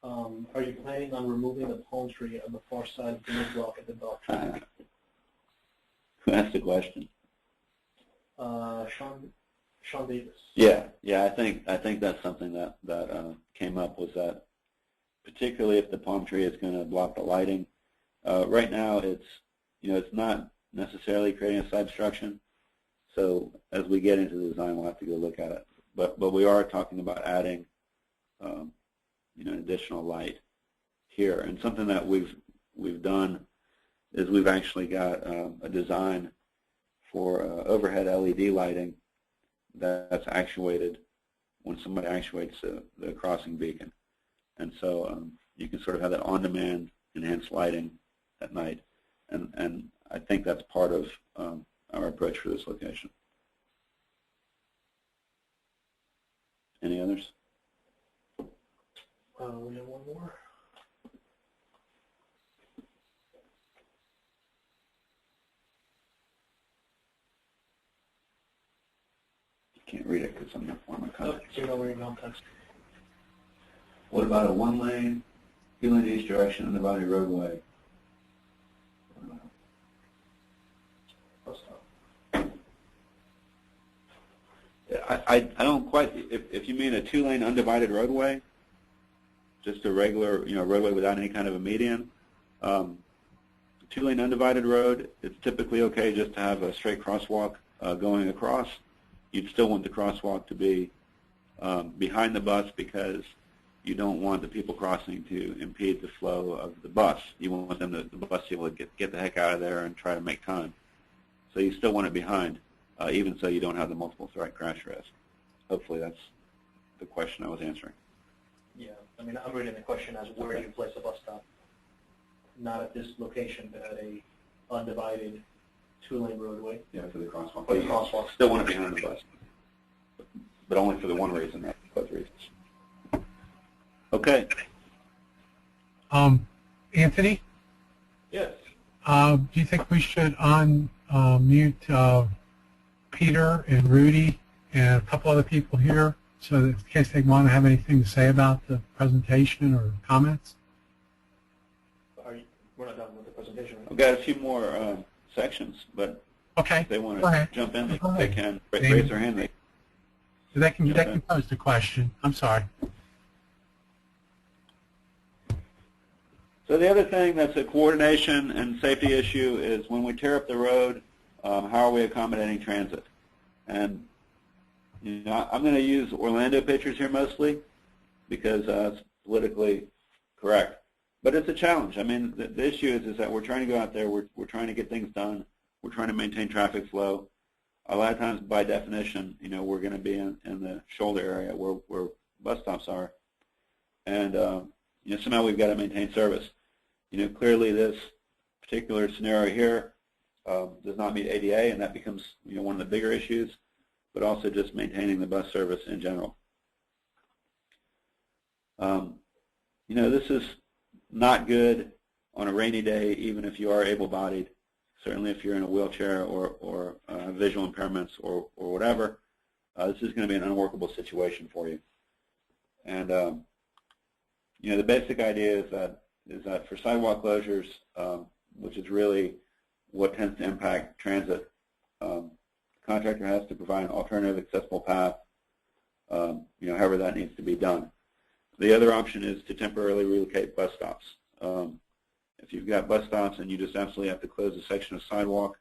Are you planning on removing the palm tree on the far side of the mid-block at the dog track? Who asked the question? Sean Davis. Yeah. I think that's something that came up, was that particularly if the palm tree is going to block the lighting. Right now, it's not necessarily creating a side obstruction. So as we get into the design, we'll have to go look at it. But we are talking about adding an additional light here. And something that we've done is we've actually got a design for overhead LED lighting that's actuated when somebody actuates the crossing beacon. And so you can sort of have that on-demand enhanced lighting at night. And I think that's part of our approach for this location. Any others? We have one more. Can't read it because I'm not forming my Oh, context. you're not reading context. What about a one-lane, two-lane each direction undivided roadway? I don't quite. If you mean a two-lane undivided roadway, just a regular roadway without any kind of a median, two-lane undivided road, it's typically okay just to have a straight crosswalk going across. You'd still want the crosswalk to be behind the bus because you don't want the people crossing to impede the flow of the bus. You want them the bus to be able to get the heck out of there and try to make time. So you still want it behind, even so you don't have the multiple threat crash risk. Hopefully that's the question I was answering. Yeah, I mean, I'm reading the question as where do you place a bus stop? Not at this location, but at a undivided two-lane roadway. Yeah, for the crosswalk. For the crosswalk. Still want it behind the bus, but only for the one reason, not both reasons. Okay. Anthony, Yes. do you think we should unmute Peter and Rudy and a couple other people here so that in case they want to have anything to say about the presentation or comments? We're not done with the presentation. I've got a few more sections, but Okay. if they want Go to ahead. jump in, they Go ahead. can raise their hand. They can pose the question. I'm sorry. So the other thing that's a coordination and safety issue is when we tear up the road, how are we accommodating transit? And I'm going to use Orlando pictures here mostly because it's politically correct. But it's a challenge. I mean, the issue is that we're trying to go out there, we're trying to get things done, we're trying to maintain traffic flow. A lot of times, by definition, we're going to be in the shoulder area where bus stops are, and somehow we've got to maintain service. Clearly this particular scenario here does not meet ADA, and that becomes one of the bigger issues, but also just maintaining the bus service in general. This is not good on a rainy day, even if you are able-bodied. Certainly if you're in a wheelchair or visual impairments or whatever, this is going to be an unworkable situation for you. And the basic idea is that for sidewalk closures, which is really what tends to impact transit, the contractor has to provide an alternative accessible path, however that needs to be done. The other option is to temporarily relocate bus stops. If you've got bus stops and you just absolutely have to close a section of sidewalk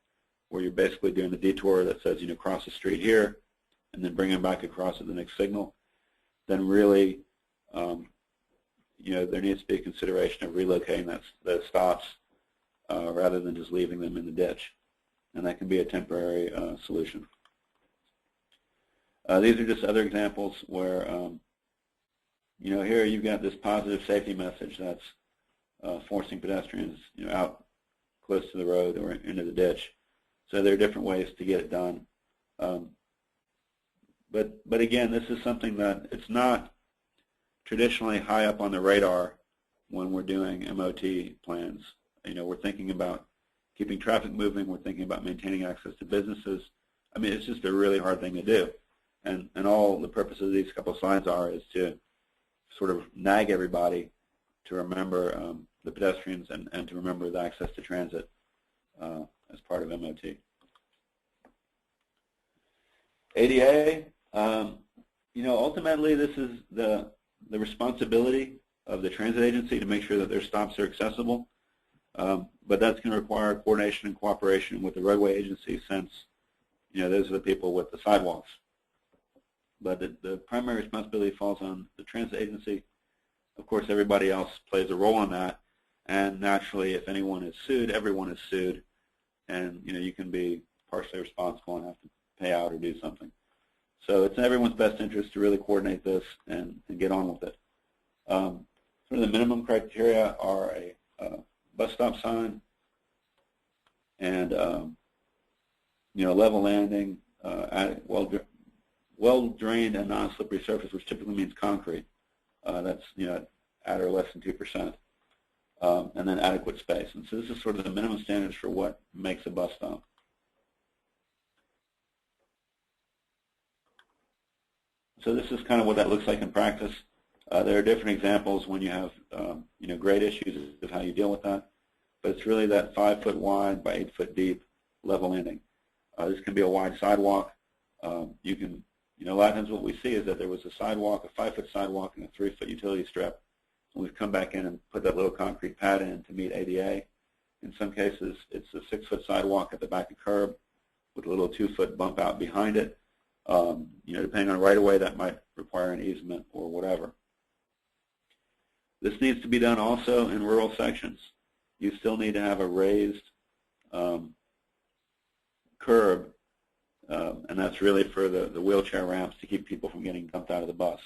where you're basically doing the detour that says, cross the street here and then bring them back across at the next signal, then really, there needs to be a consideration of relocating those stops rather than just leaving them in the ditch. And that can be a temporary solution. These are just other examples where, here you've got this positive safety message that's forcing pedestrians, out close to the road or into the ditch. So there are different ways to get it done. But again, this is something that it's not traditionally high up on the radar when we're doing MOT plans. We're thinking about keeping traffic moving. We're thinking about maintaining access to businesses. I mean, it's just a really hard thing to do. And all the purpose of these couple of slides is to sort of nag everybody to remember the pedestrians and to remember the access to transit as part of MOT. ADA, ultimately this is the responsibility of the transit agency to make sure that their stops are accessible, but that's going to require coordination and cooperation with the roadway agency since, those are the people with the sidewalks. But the primary responsibility falls on the transit agency. Of course, everybody else plays a role in that, and naturally, if anyone is sued, everyone is sued, and you can be partially responsible and have to pay out or do something. So it's in everyone's best interest to really coordinate this and get on with it. Some of the minimum criteria are a bus stop sign and level landing, well-drained and non-slippery surface, which typically means concrete. That's at or less than 2%, and then adequate space. And so this is sort of the minimum standards for what makes a bus stop. So this is kind of what that looks like in practice. There are different examples when you have grade issues of how you deal with that, but it's really that 5 foot wide by 8 foot deep level landing. This can be a wide sidewalk. You can, a lot of times what we see is that there was a sidewalk, a 5 foot sidewalk, and a 3 foot utility strip. And we've come back in and put that little concrete pad in to meet ADA. In some cases, it's a 6 foot sidewalk at the back of curb with a little 2 foot bump out behind it. Depending on right of way, that might require an easement or whatever. This needs to be done also in rural sections. You still need to have a raised curb, and that's really for the wheelchair ramps to keep people from getting dumped out of the bus.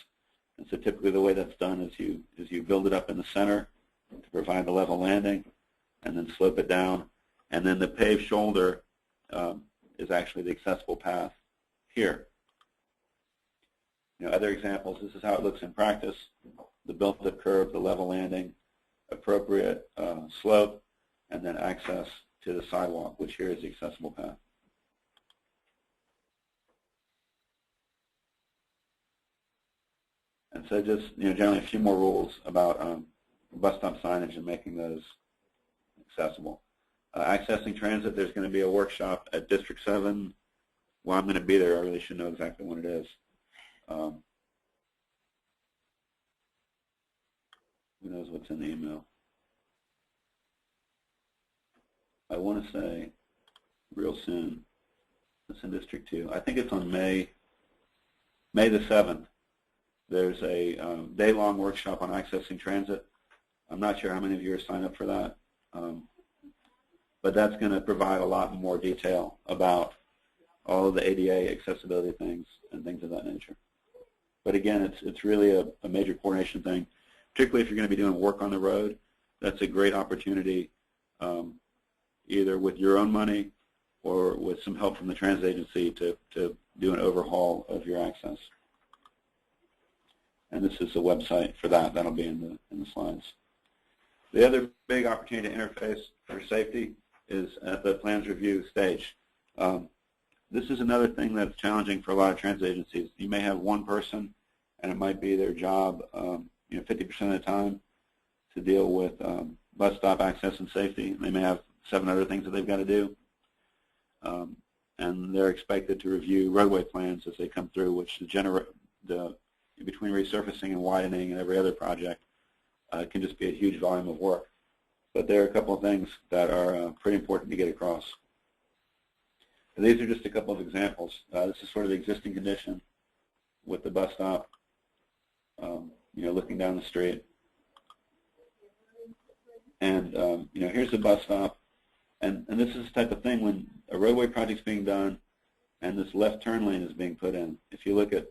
And so typically the way that's done is you build it up in the center to provide the level landing, and then slope it down, and then the paved shoulder is actually the accessible path here. Other examples, this is how it looks in practice. The built-up curb, the level landing, appropriate slope, and then access to the sidewalk, which here is the accessible path. And so just, generally a few more rules about bus stop signage and making those accessible. Accessing transit, there's going to be a workshop at District 7. Well, I'm going to be there. I really should know exactly when it is. Who knows what's in the email? I want to say real soon. It's in District 2. I think it's on May the 7th. There's a day-long workshop on accessing transit. I'm not sure how many of you are signed up for that, but that's going to provide a lot more detail about all of the ADA accessibility things and things of that nature. But again, it's really a major coordination thing, particularly if you're going to be doing work on the road. That's a great opportunity, either with your own money or with some help from the transit agency to do an overhaul of your access. And this is the website for that. That'll be in the slides. The other big opportunity to interface for safety is at the plans review stage. This is another thing that's challenging for a lot of transit agencies. You may have one person, and it might be their job 50% of the time to deal with bus stop access and safety. They may have 7 other things that they've got to do. And they're expected to review roadway plans as they come through, which between resurfacing and widening and every other project can just be a huge volume of work. But there are a couple of things that are pretty important to get across. And these are just a couple of examples. This is sort of the existing condition with the bus stop, looking down the street. And here's the bus stop. And this is the type of thing when a roadway project's being done and this left turn lane is being put in. If you look at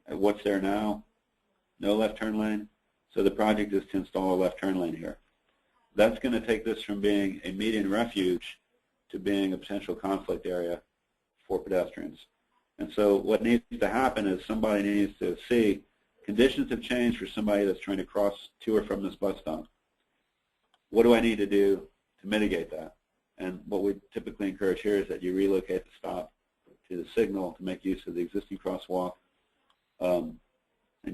what's there now, no left turn lane. So the project is to install a left turn lane here. That's going to take this from being a median refuge to being a potential conflict area for pedestrians. And so what needs to happen is somebody needs to see conditions have changed for somebody that's trying to cross to or from this bus stop. What do I need to do to mitigate that? And what we typically encourage here is that you relocate the stop to the signal to make use of the existing crosswalk and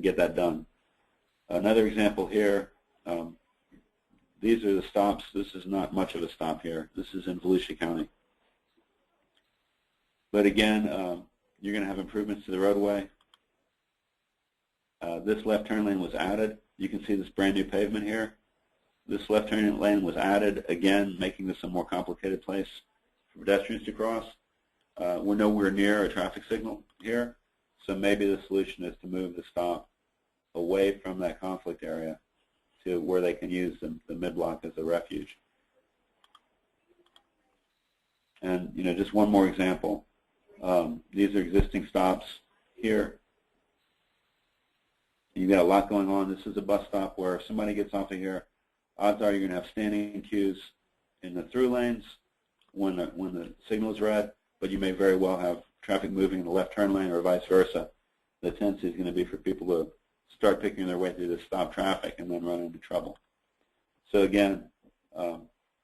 get that done. Another example here, these are the stops. This is not much of a stop here. This is in Volusia County. But again, you're going to have improvements to the roadway. This left turn lane was added. You can see this brand new pavement here. This left turn lane was added, again, making this a more complicated place for pedestrians to cross. We're nowhere near a traffic signal here, so maybe the solution is to move the stop away from that conflict area to where they can use the mid-block as a refuge. And just one more example. These are existing stops here. You've got a lot going on. This is a bus stop where if somebody gets off of here, odds are you're going to have standing queues in the through lanes when the signal is red, but you may very well have traffic moving in the left turn lane or vice versa. The tendency is going to be for people to start picking their way through the stop traffic and then run into trouble. So again,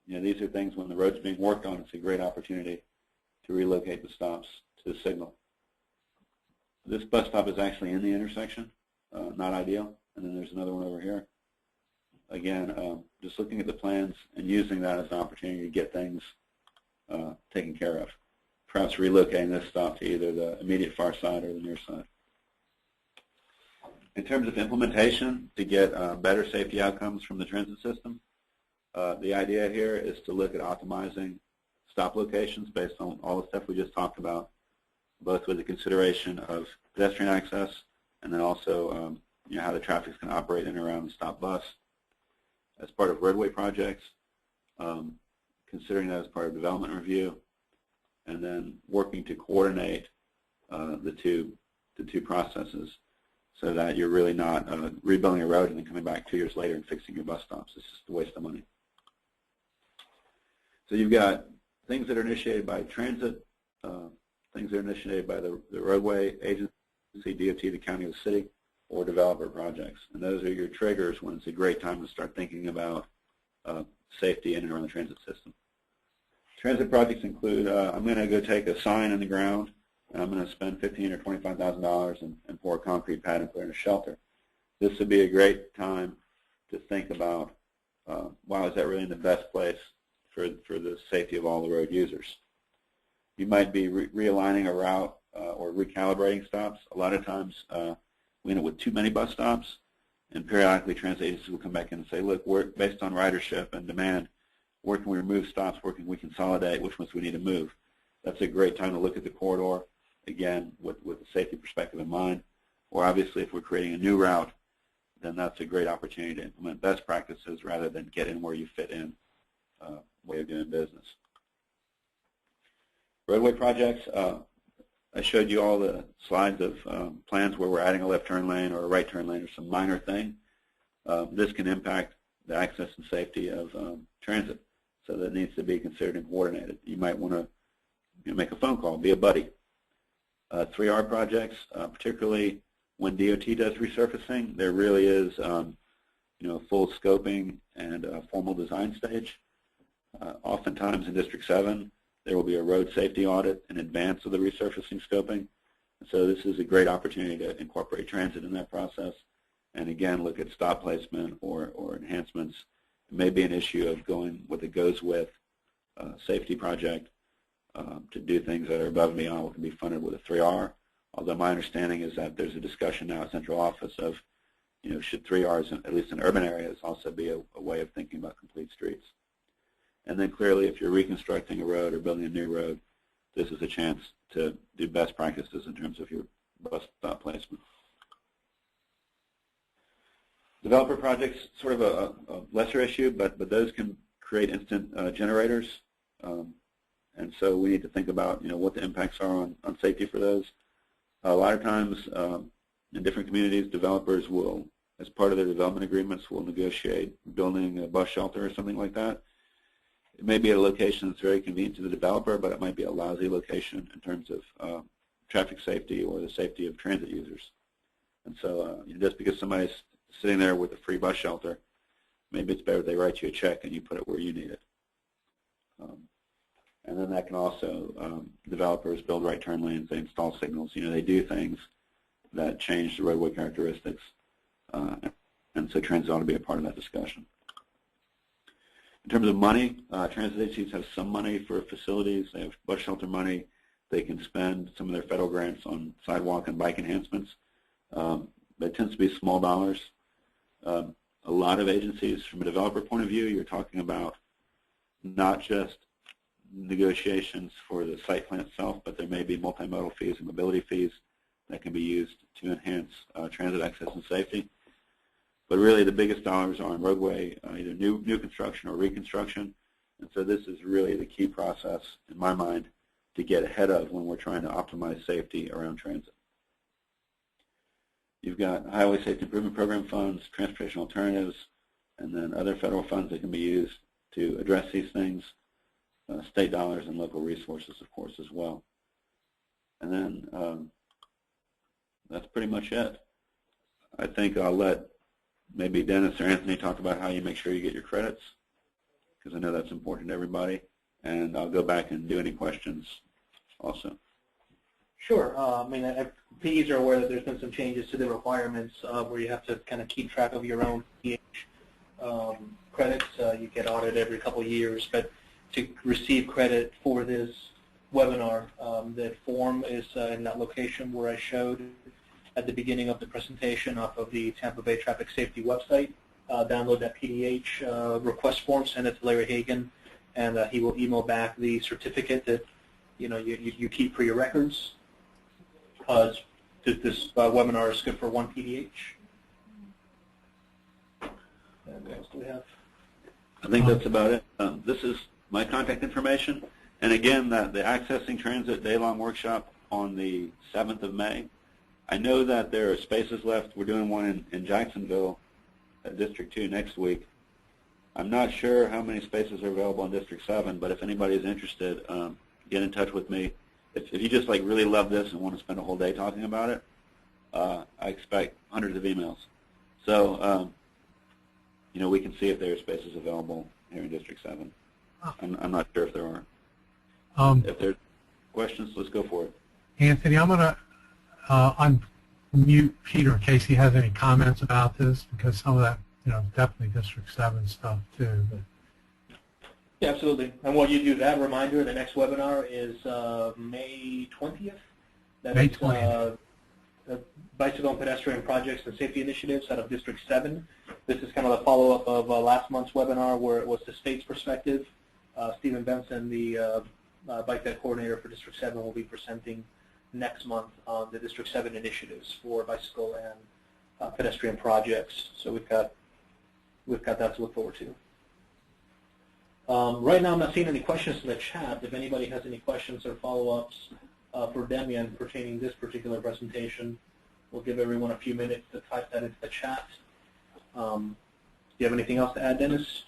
these are things when the road's being worked on, it's a great opportunity to relocate the stops to the signal. This bus stop is actually in the intersection, not ideal. And then there's another one over here. Again, just looking at the plans and using that as an opportunity to get things taken care of. Perhaps relocating this stop to either the immediate far side or the near side. In terms of implementation, to get better safety outcomes from the transit system, the idea here is to look at optimizing stop locations based on all the stuff we just talked about, both with the consideration of pedestrian access and then also how the traffic is going to operate in and around the stop bus. As part of roadway projects, considering that as part of development review, and then working to coordinate the two processes so that you're really not rebuilding a road and then coming back 2 years later and fixing your bus stops. It's just a waste of money. So you've got things that are initiated by transit, things that are initiated by the roadway agency, DOT, the county, or the city, or developer projects. And those are your triggers when it's a great time to start thinking about safety in and around the transit system. Transit projects include, I'm going to go take a sign in the ground, and I'm going to spend $15,000 or $25,000 and pour a concrete pad and put in a shelter. This would be a great time to think about, wow, is that really in the best place for the safety of all the road users? You might be realigning a route or recalibrating stops. A lot of times we end up with too many bus stops, and periodically transit agencies will come back in and say, look, we're based on ridership and demand, where can we remove stops, where can we consolidate, which ones we need to move. That's a great time to look at the corridor, again, with the safety perspective in mind. Or obviously, if we're creating a new route, then that's a great opportunity to implement best practices rather than get in where you fit in way of doing business. Roadway projects, I showed you all the slides of plans where we're adding a left turn lane or a right turn lane or some minor thing. This can impact the access and safety of transit, so that needs to be considered and coordinated. You might want to make a phone call, be a buddy. 3R projects, particularly when DOT does resurfacing, there really is full scoping and formal design stage. Oftentimes in District 7, there will be a road safety audit in advance of the resurfacing scoping. So this is a great opportunity to incorporate transit in that process and, again, look at stop placement or enhancements. It may be an issue of going with a goes-with safety project to do things that are above and beyond what can be funded with a 3R, although my understanding is that there's a discussion now at central office of, should 3Rs, at least in urban areas, also be a way of thinking about complete streets. And then clearly, if you're reconstructing a road or building a new road, this is a chance to do best practices in terms of your bus stop placement. Developer projects, sort of a lesser issue, but those can create instant generators. And so we need to think about, what the impacts are on safety for those. A lot of times in different communities, developers will, as part of their development agreements, will negotiate building a bus shelter or something like that. It may be at a location that's very convenient to the developer, but it might be a lousy location in terms of traffic safety or the safety of transit users. And so just because somebody's sitting there with a free bus shelter, maybe it's better if they write you a check and you put it where you need it. And then that can also, developers build right turn lanes, they install signals, they do things that change the roadway characteristics. And so transit ought to be a part of that discussion. In terms of money, transit agencies have some money for facilities. They have bus shelter money. They can spend some of their federal grants on sidewalk and bike enhancements. But it tends to be small dollars. A lot of agencies, from a developer point of view, you're talking about not just negotiations for the site plan itself, but there may be multimodal fees and mobility fees that can be used to enhance transit access and safety. But really the biggest dollars are on roadway, either new construction or reconstruction. And so this is really the key process, in my mind, to get ahead of when we're trying to optimize safety around transit. You've got Highway Safety Improvement Program funds, transportation alternatives, and then other federal funds that can be used to address these things, state dollars and local resources, of course, as well. And then that's pretty much it. I think I'll let maybe Dennis or Anthony talk about how you make sure you get your credits, because I know that's important to everybody. And I'll go back and do any questions also. Sure. I mean, PEs are aware that there's been some changes to the requirements where you have to kind of keep track of your own PH credits. You get audited every couple of years, but to receive credit for this webinar, the form is in that location where I showed at the beginning of the presentation off of the Tampa Bay Traffic Safety website. Download that PDH request form, send it to Larry Hagan, and he will email back the certificate that you keep for your records. This webinar is good for one PDH. And what else do we have? I think that's about it. This is my contact information. And again, the Accessing Transit Day-Long Workshop on the 7th of May. I know that there are spaces left. We're doing one in Jacksonville at District 2 next week. I'm not sure how many spaces are available in District 7, but if anybody is interested, get in touch with me. If you just like really love this and want to spend a whole day talking about it, I expect hundreds of emails. So, we can see if there are spaces available here in District 7. I'm not sure if there are. If there's questions, let's go for it. Anthony, I'm going to unmute Peter in case he has any comments about this, because some of that, definitely District 7 stuff too. But. Yeah, absolutely. And while you do that, reminder, the next webinar is May 20th. That May is, 20th. Bicycle and Pedestrian Projects and Safety Initiatives out of District 7. This is kind of a follow-up of last month's webinar where it was the state's perspective. Stephen Benson, the Bike Tech Coordinator for District 7, will be presenting next month on the District 7 initiatives for bicycle and pedestrian projects. So we've got that to look forward to. Right now I'm not seeing any questions in the chat. If anybody has any questions or follow-ups for Demian pertaining to this particular presentation, we'll give everyone a few minutes to type that into the chat. Do you have anything else to add, Dennis?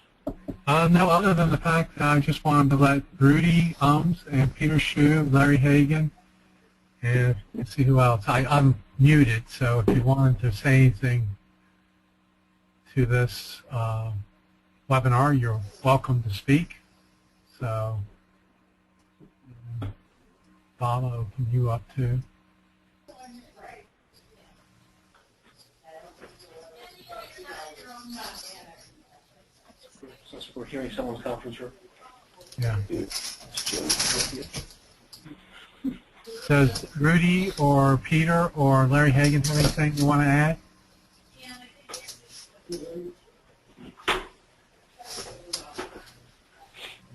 No, other than the fact that I just wanted to let Rudy and Peter Shu, Larry Hagan, and let's see who else. I'm muted, so if you wanted to say anything to this webinar, you're welcome to speak. So, Bob, I'll open you up too. Since we're hearing someone's conference room. Yeah. Does Rudy or Peter or Larry Hagan have anything you want to add?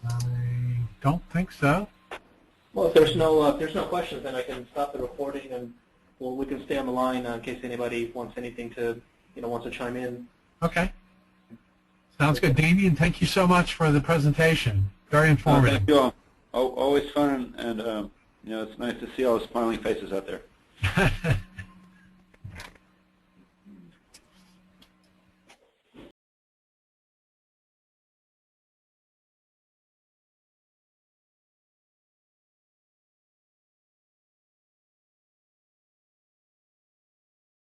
I don't think so. Well, if there's no questions, then I can stop the recording, and we can stay on the line in case anybody wants anything to wants to chime in. Okay. Sounds good. Damien, thank you so much for the presentation. Very informative. Thank you all. Always fun, and it's nice to see all the smiling faces out there.